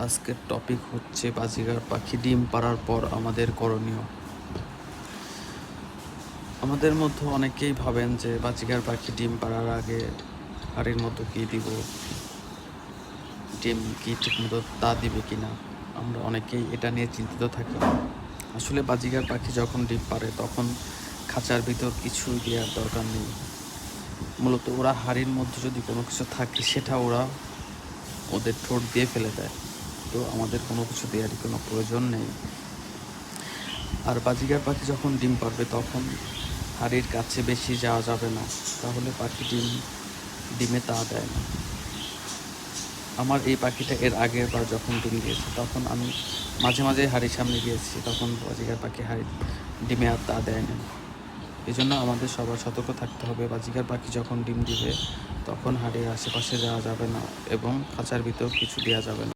আজকের টপিক হচ্ছে বাজিগার পাখি ডিম পাড়ার পর আমাদের করণীয়। আমাদের মধ্যে অনেকেই ভাবেন যে বাজিগার পাখি ডিম পাড়ার আগে হাড়ির মতো কি দিব, ডিম কি ঠিকমতো তা দিবে কিনা, আমরা অনেকেই এটা নিয়ে চিন্তিত থাকি। আসলে বাজিগার পাখি যখন ডিম পাড়ে তখন খাঁচার ভিতর কিছুই দেওয়ার দরকার নেই। মূলত ওরা হাড়ির মধ্যে যদি কোনো কিছু থাকে সেটা ওরা ওদের ঠোঁট দিয়ে ফেলে দেয়। তো আমাদের কোনো কিছু দেওয়ারই কোনো প্রয়োজন নেই। আর বাজিগার পাখি যখন ডিম পাড়বে তখন হাড়ির কাছে বেশি যাওয়া যাবে না, তাহলে পাখি ডিমে তা দেয় না। আমার এই পাখিটা এর আগের বার যখন ডিম দিয়েছে তখন আমি মাঝে মাঝে হাড়ির সামনে গিয়েছি, তখন বাজিগার পাখি ডিমে আর তা দেয় না। এই জন্য আমাদের সবার সতর্ক থাকতে হবে। বাজিগার পাখি যখন ডিম দিবে তখন হাড়ির আশেপাশে যাওয়া যাবে না এবং খাঁচার ভিতর কিছু দেওয়া যাবে না।